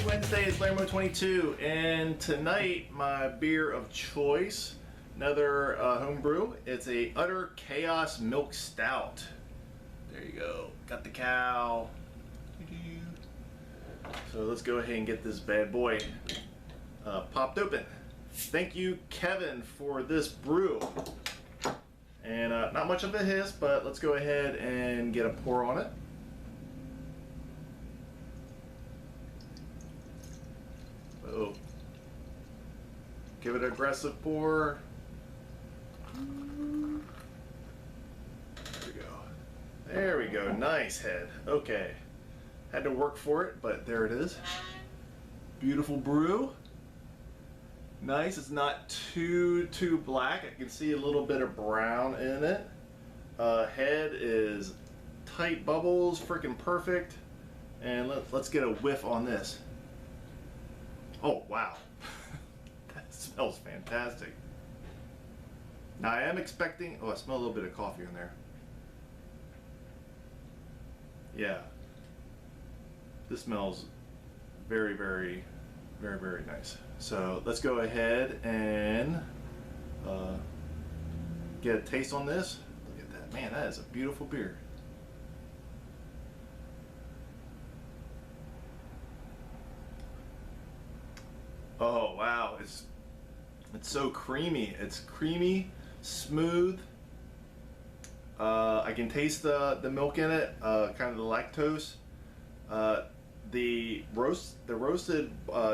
Wednesday, it's Lermo22, and tonight my beer of choice, another homebrew. It's a Udder Chaos Milk Stout. There you go. Got the cow. So let's go ahead and get this bad boy popped open. Thank you, Kevin, for this brew. And not much of a hiss, but let's go ahead and get a pour on it. Oh, give it an aggressive pour. There we go. There we go. Nice head. Okay. Had to work for it, but there it is. Beautiful brew. Nice. It's not too black. I can see a little bit of brown in it. Head is tight bubbles, freaking perfect. And let's get a whiff on this. Oh wow, that smells fantastic. Now I am expecting, oh, I smell a little bit of coffee in there. Yeah, this smells very, very, very, very nice. So let's go ahead and get a taste on this. Look at that, man, that is a beautiful beer. Oh wow, it's so creamy. It's creamy, smooth. I can taste the milk in it, kind of the lactose. The roasted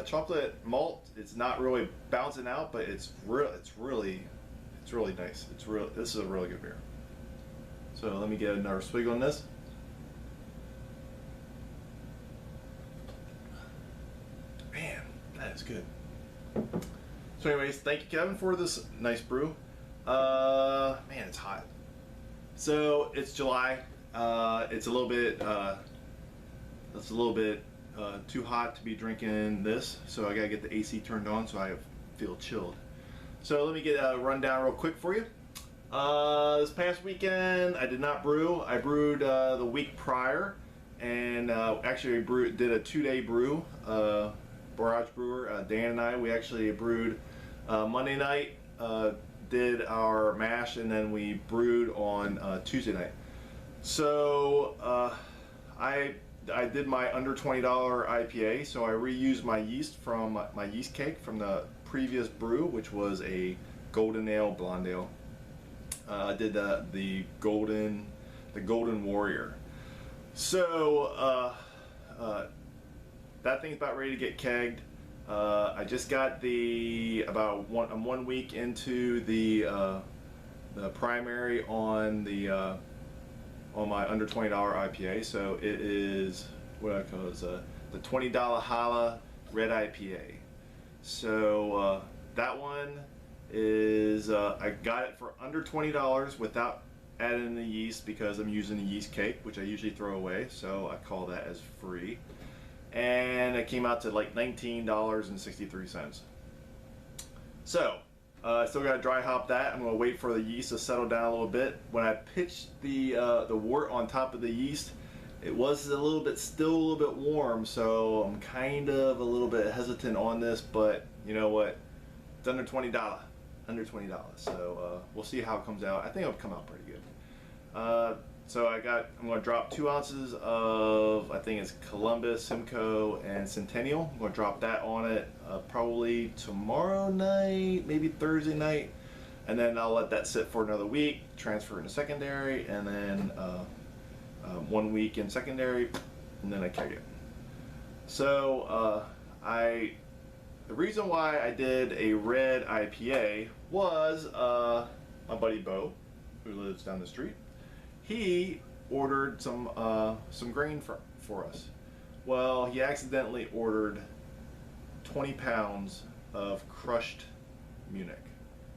chocolate malt, it's not really bouncing out, but it's really nice. This is a really good beer. So let me get another swig on this. Man, that is good. So anyways, thank you, Kevin, for this nice brew. Man, it's hot. So it's July. It's a little bit too hot to be drinking this. So I gotta get the AC turned on so I feel chilled. So let me get a rundown real quick for you. This past weekend I did not brew. I brewed the week prior, and actually did a 2-day brew. Barrage brewer Dan and I, we actually brewed Monday night, did our mash, and then we brewed on Tuesday night. So I did my under $20 IPA, so I reused my yeast from my yeast cake from the previous brew, which was a golden ale blonde ale. I did the golden warrior. So that thing's about ready to get kegged. I just got I'm 1 week into the primary on my under $20 IPA. So it is what I call the $20 Holla Red IPA. So that one is I got it for under $20 without adding the yeast, because I'm using the yeast cake, which I usually throw away. So I call that as free. And it came out to like $19.63. So I still got to dry hop that. I'm going to wait for the yeast to settle down a little bit. When I pitched the wort on top of the yeast, it was still a little bit warm, so I'm kind of a little bit hesitant on this. But you know what? It's under $20, So we'll see how it comes out. I think it'll come out pretty good. So I'm going to drop 2 ounces of, I think it's Columbus, Simcoe, and Centennial. I'm going to drop that on it probably tomorrow night, maybe Thursday night. And then I'll let that sit for another week, transfer into secondary, and then 1 week in secondary, and then I keg it. So the reason why I did a red IPA was my buddy Bo, who lives down the street. He ordered some grain for us. Well, he accidentally ordered 20 pounds of crushed Munich.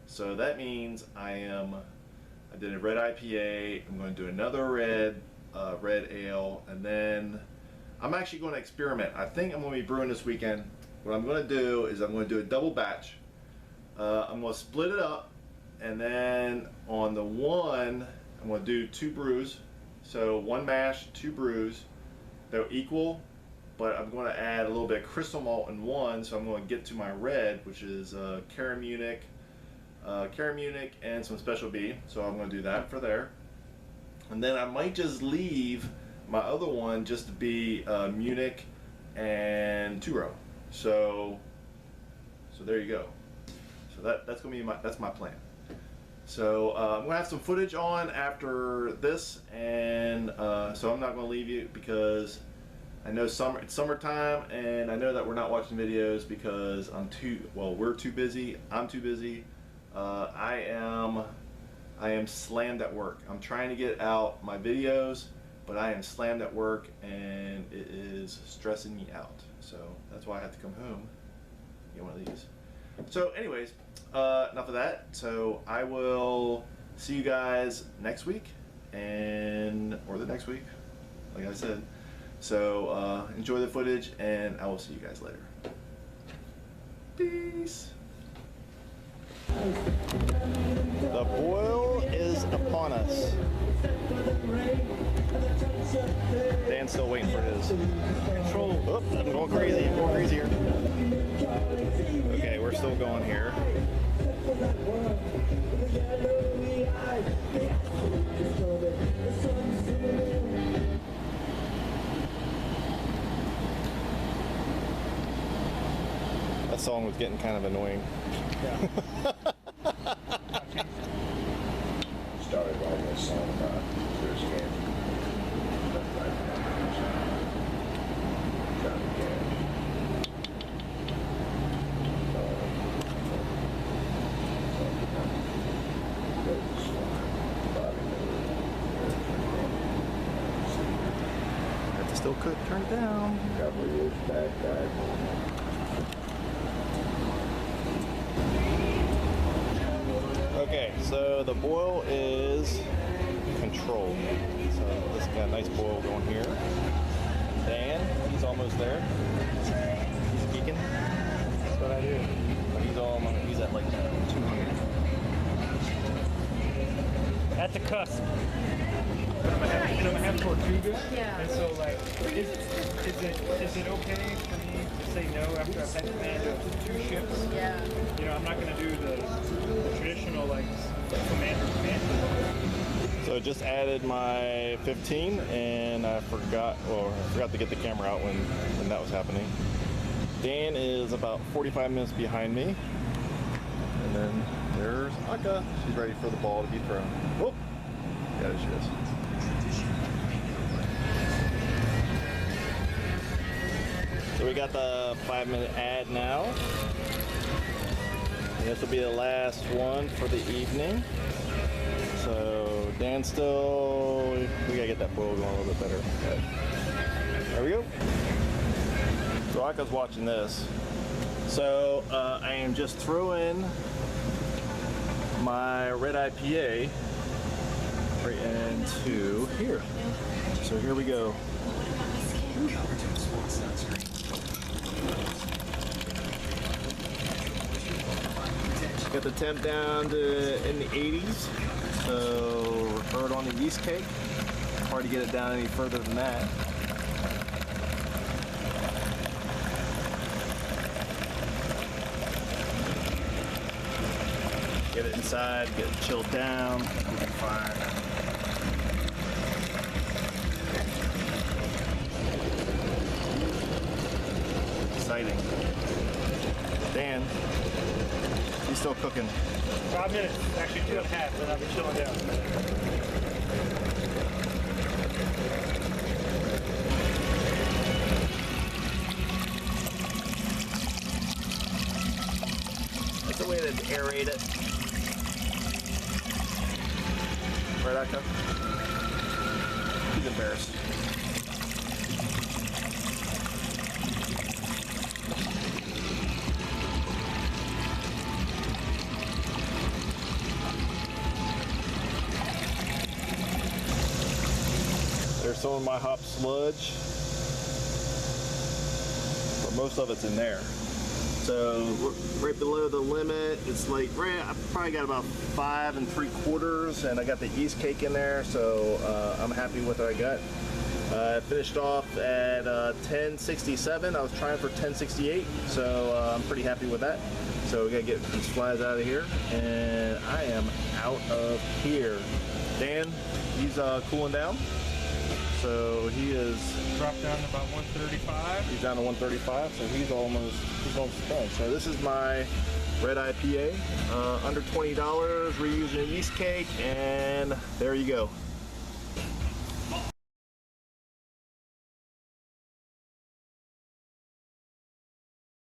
So that means I did a red IPA. I'm going to do another red ale, and then I'm actually going to experiment. I think I'm going to be brewing this weekend. What I'm going to do is I'm going to do a double batch. I'm going to split it up, and then on the one, I'm going to do 2 brews. So 1 mash, 2 brews. They'll equal but I'm going to add a little bit of crystal malt in one, so I'm going to get to my red, which is Munich, and some Special B. So I'm going to do that for there. And then I might just leave my other one just to be Munich and 2-row. So there you go. So that's going to be that's my plan. So I'm going to have some footage on after this, and so I'm not going to leave you because I know it's summertime, and I know that we're not watching videos because we're too busy. I'm too busy. I am slammed at work. I'm trying to get out my videos, but I am slammed at work, and it is stressing me out. So that's why I have to come home and get one of these. So anyways, enough of that. So I will see you guys next week, or the next week, like I said. So enjoy the footage, and I will see you guys later. Peace. The boil is upon us. Dan's still waiting for his control. Oh, I'm going crazy. I'm going crazy here. Okay, we're still going here. That song was getting kind of annoying. Yeah. Started writing a song about there's a game. I still could turn it down. A couple of years back, Okay, so the boil is controlled. So this got a nice boil going here. Dan, he's almost there. He's geeking. That's what I do. But he's at like 200. At the cusp. But I'm gonna have Tortuga. Yeah. And so like, is it okay for me to say no after I've had command of 2 ships? Yeah. You know, I'm not gonna do the traditional like commander command. So I just added my 15, and I forgot to get the camera out when that was happening. Dan is about 45 minutes behind me. And then there's Akka. She's ready for the ball to be thrown. Whoop! Yeah, there she is. So we got the 5-minute ad now. And this will be the last one for the evening. So Dan's we gotta get that boil going a little bit better. But there we go. So Akka's watching this. So I am just throwing my red IPA right into here. So here we go. Got the temp down to in the 80s. So we're throwing on the yeast cake. Hard to get it down any further than that. Get it inside, get it chilled down, keep it fine. Exciting. Dan, he's still cooking. 5 minutes, actually 2.5, then I'll be chilling down. That's a way to aerate it. Right, Akka? He's embarrassed. There's some of my hop sludge, but most of it's in there. So right below the limit, it's like I probably got about 5 3/4, and I got the yeast cake in there, so I'm happy with what I got. I finished off at 1067. I was trying for 1068, so I'm pretty happy with that. So we gotta get these flies out of here, and I am out of here. Dan, he's cooling down. So he is Dropped down to about 135. He's down to 135, so he's almost done. So this is my red IPA, under $20. We're using a yeast cake, and there you go.